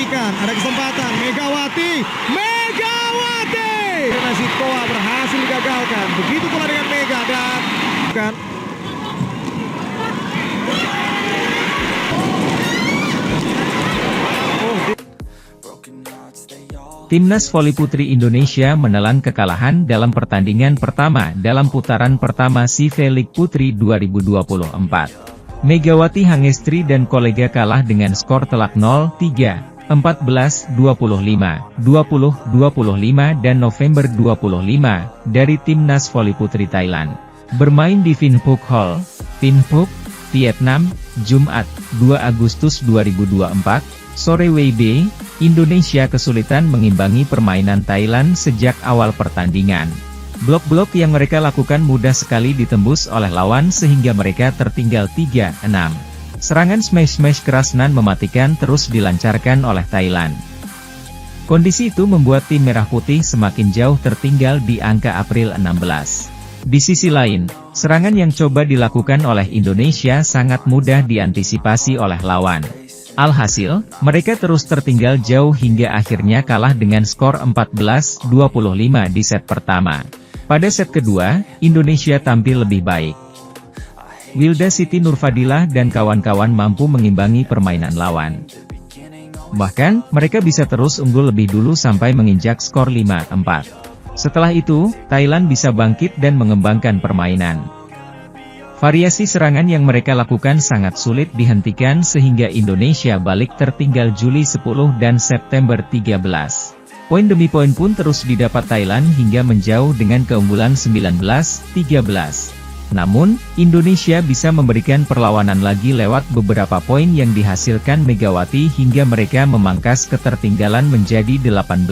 dilepaskan. Ada kesempatan. Megawati. Nasi Koa berhasil digagalkan. Begitu pula dengan Mega dan kan. Timnas voli putri Indonesia menelan kekalahan dalam pertandingan pertama dalam putaran pertama CV League Putri 2024. Megawati Hangestri dan kolega kalah dengan skor telak 0-3, 14, 25, 20, 25 dan November 25, dari Timnas voli putri Thailand. Bermain di Vin Phuc Hall, Vin Phuc, Vietnam, Jumat, 2 Agustus 2024, sore WIB, Indonesia kesulitan mengimbangi permainan Thailand sejak awal pertandingan. Blok-blok yang mereka lakukan mudah sekali ditembus oleh lawan sehingga mereka tertinggal 3-6. Serangan smash-smash keras nan mematikan terus dilancarkan oleh Thailand. Kondisi itu membuat tim Merah Putih semakin jauh tertinggal di angka April 16. Di sisi lain, serangan yang coba dilakukan oleh Indonesia sangat mudah diantisipasi oleh lawan. Alhasil, mereka terus tertinggal jauh hingga akhirnya kalah dengan skor 14-25 di set pertama. Pada set kedua, Indonesia tampil lebih baik. Wilda Siti Nurfadilah dan kawan-kawan mampu mengimbangi permainan lawan. Bahkan, mereka bisa terus unggul lebih dulu sampai menginjak skor 5-4. Setelah itu, Thailand bisa bangkit dan mengembangkan permainan. Variasi serangan yang mereka lakukan sangat sulit dihentikan sehingga Indonesia balik tertinggal Juli 10 dan September 13. Poin demi poin pun terus didapat Thailand hingga menjauh dengan keunggulan 19-13. Namun, Indonesia bisa memberikan perlawanan lagi lewat beberapa poin yang dihasilkan Megawati hingga mereka memangkas ketertinggalan menjadi 18,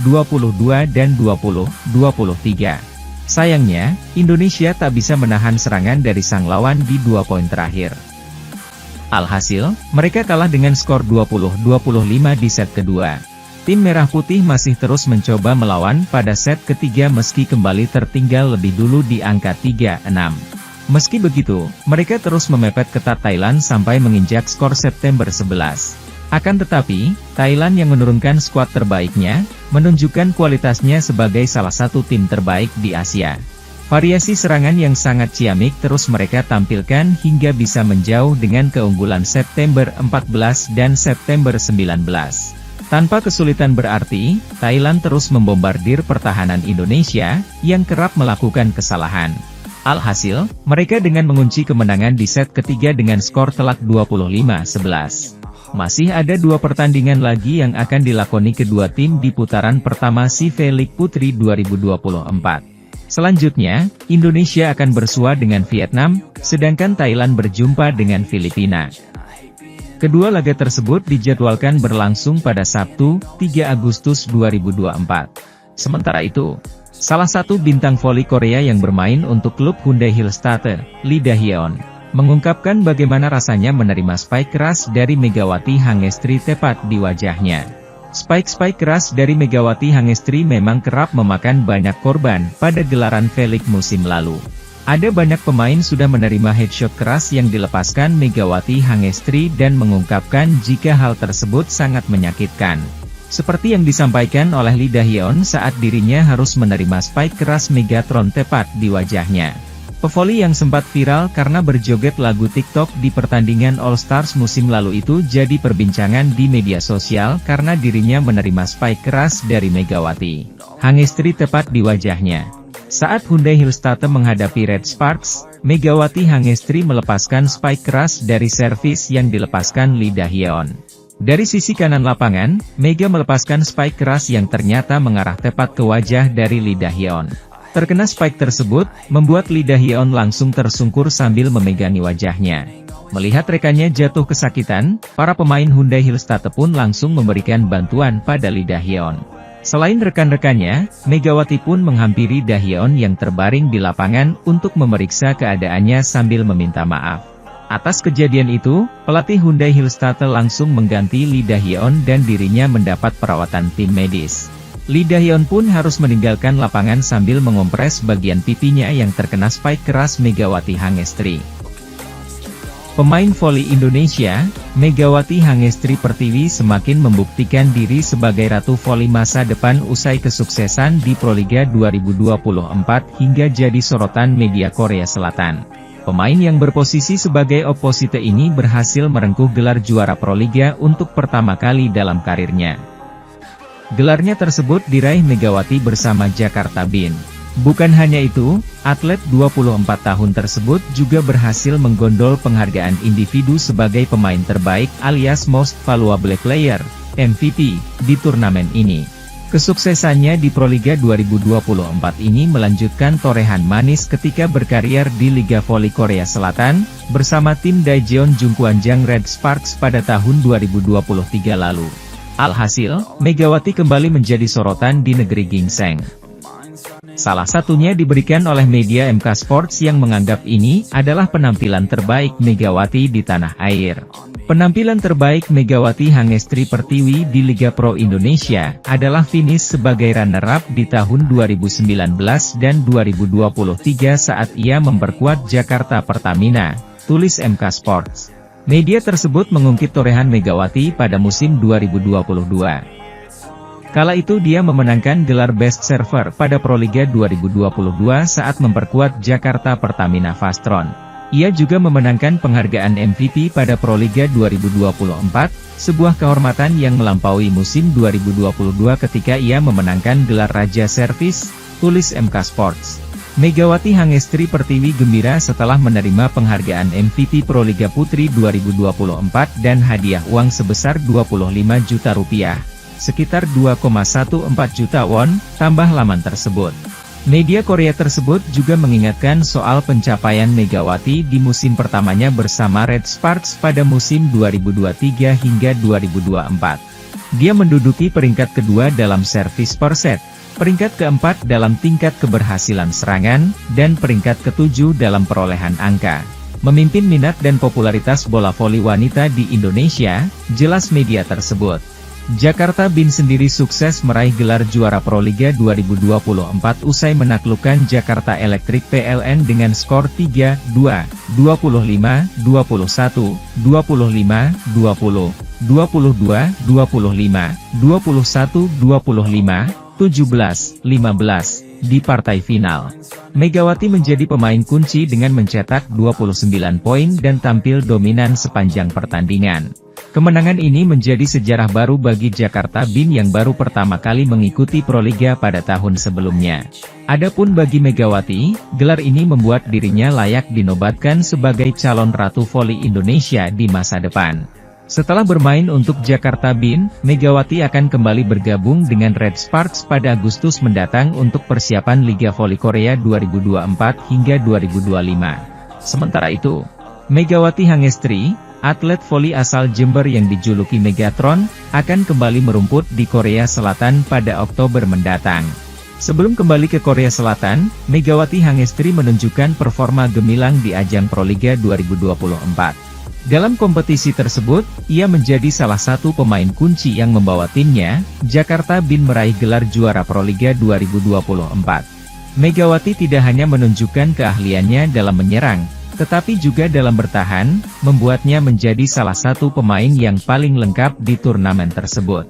22 dan 20, 23. Sayangnya, Indonesia tak bisa menahan serangan dari sang lawan di 2 poin terakhir. Alhasil, mereka kalah dengan skor 20-25 di set kedua. Tim Merah Putih masih terus mencoba melawan pada set ketiga meski kembali tertinggal lebih dulu di angka 3-6. Meski begitu, mereka terus memepet ketat Thailand sampai menginjak skor September 11. Akan tetapi, Thailand yang menurunkan skuad terbaiknya, menunjukkan kualitasnya sebagai salah satu tim terbaik di Asia. Variasi serangan yang sangat ciamik terus mereka tampilkan hingga bisa menjauh dengan keunggulan September 14 dan September 19. Tanpa kesulitan berarti, Thailand terus membombardir pertahanan Indonesia, yang kerap melakukan kesalahan. Alhasil, mereka dengan mengunci kemenangan di set ketiga dengan skor telak 25-11. Masih ada 2 pertandingan lagi yang akan dilakoni kedua tim di putaran pertama CV League Putri 2024. Selanjutnya, Indonesia akan bersua dengan Vietnam, sedangkan Thailand berjumpa dengan Filipina. Kedua laga tersebut dijadwalkan berlangsung pada Sabtu, 3 Agustus 2024. Sementara itu, salah satu bintang voli Korea yang bermain untuk klub Hyundai Hillstatter, Lee Da-hyeon, mengungkapkan bagaimana rasanya menerima spike keras dari Megawati Hangestri tepat di wajahnya. Spike-spike keras dari Megawati Hangestri memang kerap memakan banyak korban pada gelaran V-League musim lalu. Ada banyak pemain sudah menerima headshot keras yang dilepaskan Megawati Hangestri dan mengungkapkan jika hal tersebut sangat menyakitkan. Seperti yang disampaikan oleh Lee Da-hyeon saat dirinya harus menerima spike keras Megatron tepat di wajahnya. Pevoli yang sempat viral karena berjoget lagu TikTok di pertandingan All Stars musim lalu itu jadi perbincangan di media sosial karena dirinya menerima spike keras dari Megawati Hangestri tepat di wajahnya. Saat Hyundai Hillstatter menghadapi Red Sparks, Megawati Hangestri melepaskan spike keras dari servis yang dilepaskan Lee Da-hyeon. Dari sisi kanan lapangan, Mega melepaskan spike keras yang ternyata mengarah tepat ke wajah dari Lee Da-hyeon. Terkena spike tersebut, membuat Lee Da-hyeon langsung tersungkur sambil memegangi wajahnya. Melihat rekannya jatuh kesakitan, para pemain Hyundai Hillstatter pun langsung memberikan bantuan pada Lee Da-hyeon. Selain rekan-rekannya, Megawati pun menghampiri Da-hyeon yang terbaring di lapangan untuk memeriksa keadaannya sambil meminta maaf. Atas kejadian itu, pelatih Hyundai Hillstatter langsung mengganti Lee Da-hyeon dan dirinya mendapat perawatan tim medis. Lee Da-hyeon pun harus meninggalkan lapangan sambil mengompres bagian pipinya yang terkena spike keras Megawati Hangestri. Pemain voli Indonesia, Megawati Hangestri Pertiwi semakin membuktikan diri sebagai ratu voli masa depan usai kesuksesan di Proliga 2024 hingga jadi sorotan media Korea Selatan. Pemain yang berposisi sebagai opposite ini berhasil merengkuh gelar juara Proliga untuk pertama kali dalam karirnya. Gelarnya tersebut diraih Megawati bersama Jakarta Bin. Bukan hanya itu, atlet 24 tahun tersebut juga berhasil menggondol penghargaan individu sebagai pemain terbaik alias Most Valuable Player, MVP, di turnamen ini. Kesuksesannya di Proliga 2024 ini melanjutkan torehan manis ketika berkarier di Liga Voli Korea Selatan, bersama tim Daejeon Jungkwanjang Red Sparks pada tahun 2023 lalu. Alhasil, Megawati kembali menjadi sorotan di negeri ginseng. Salah satunya diberikan oleh media MK Sports yang menganggap ini adalah penampilan terbaik Megawati di tanah air. Penampilan terbaik Megawati Hangestri Pertiwi di Liga Pro Indonesia adalah finish sebagai runner-up di tahun 2019 dan 2023 saat ia memperkuat Jakarta Pertamina, tulis MK Sports. Media tersebut mengungkit torehan Megawati pada musim 2022. Kala itu dia memenangkan gelar Best Server pada Proliga 2022 saat memperkuat Jakarta Pertamina Vastron. Ia juga memenangkan penghargaan MVP pada Proliga 2024, sebuah kehormatan yang melampaui musim 2022 ketika ia memenangkan gelar Raja Servis, tulis MK Sports. Megawati Hangestri Pertiwi gembira setelah menerima penghargaan MVP Proliga Putri 2024 dan hadiah uang sebesar 25 juta rupiah. Sekitar 2,14 juta won, tambah laman tersebut. Media Korea tersebut juga mengingatkan soal pencapaian Megawati di musim pertamanya bersama Red Sparks pada musim 2023 hingga 2024. Dia menduduki peringkat kedua dalam servis per set, peringkat keempat dalam tingkat keberhasilan serangan, dan peringkat ketujuh dalam perolehan angka. Memimpin minat dan popularitas bola voli wanita di Indonesia, jelas media tersebut. Jakarta Bin sendiri sukses meraih gelar juara Proliga 2024 usai menaklukkan Jakarta Electric PLN dengan skor 3-2, 25-21, 25-20, 22-25, 21-25, 17-15, di partai final. Megawati menjadi pemain kunci dengan mencetak 29 poin dan tampil dominan sepanjang pertandingan. Kemenangan ini menjadi sejarah baru bagi Jakarta Bin yang baru pertama kali mengikuti Proliga pada tahun sebelumnya. Adapun bagi Megawati, gelar ini membuat dirinya layak dinobatkan sebagai calon Ratu Voli Indonesia di masa depan. Setelah bermain untuk Jakarta Bin, Megawati akan kembali bergabung dengan Red Sparks pada Agustus mendatang untuk persiapan Liga Voli Korea 2024 hingga 2025. Sementara itu, Megawati Hangestri, atlet voli asal Jember yang dijuluki Megatron, akan kembali merumput di Korea Selatan pada Oktober mendatang. Sebelum kembali ke Korea Selatan, Megawati Hangestri menunjukkan performa gemilang di ajang Proliga 2024. Dalam kompetisi tersebut, ia menjadi salah satu pemain kunci yang membawa timnya, Jakarta Bin meraih gelar juara Proliga 2024. Megawati tidak hanya menunjukkan keahliannya dalam menyerang, tetapi juga dalam bertahan, membuatnya menjadi salah satu pemain yang paling lengkap di turnamen tersebut.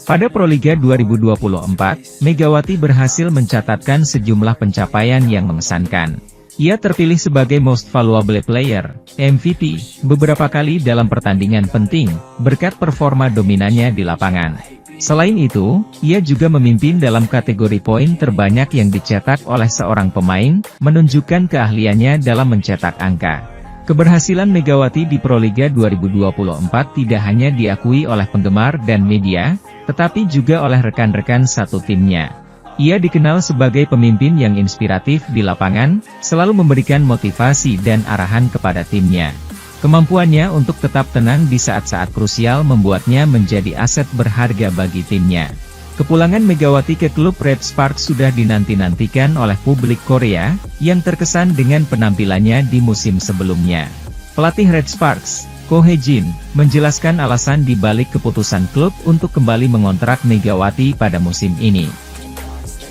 Pada Proliga 2024, Megawati berhasil mencatatkan sejumlah pencapaian yang mengesankan. Ia terpilih sebagai Most Valuable Player, MVP, beberapa kali dalam pertandingan penting, berkat performa dominannya di lapangan. Selain itu, ia juga memimpin dalam kategori poin terbanyak yang dicetak oleh seorang pemain, menunjukkan keahliannya dalam mencetak angka. Keberhasilan Megawati di Proliga 2024 tidak hanya diakui oleh penggemar dan media, tetapi juga oleh rekan-rekan satu timnya. Ia dikenal sebagai pemimpin yang inspiratif di lapangan, selalu memberikan motivasi dan arahan kepada timnya. Kemampuannya untuk tetap tenang di saat-saat krusial membuatnya menjadi aset berharga bagi timnya. Kepulangan Megawati ke klub Red Sparks sudah dinanti-nantikan oleh publik Korea, yang terkesan dengan penampilannya di musim sebelumnya. Pelatih Red Sparks, Ko Hye-jin, menjelaskan alasan di balik keputusan klub untuk kembali mengontrak Megawati pada musim ini.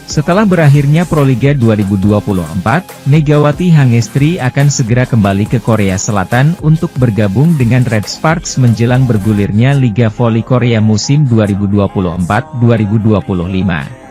Setelah berakhirnya Proliga 2024, Megawati Hangestri akan segera kembali ke Korea Selatan untuk bergabung dengan Red Sparks menjelang bergulirnya Liga Voli Korea musim 2024-2025.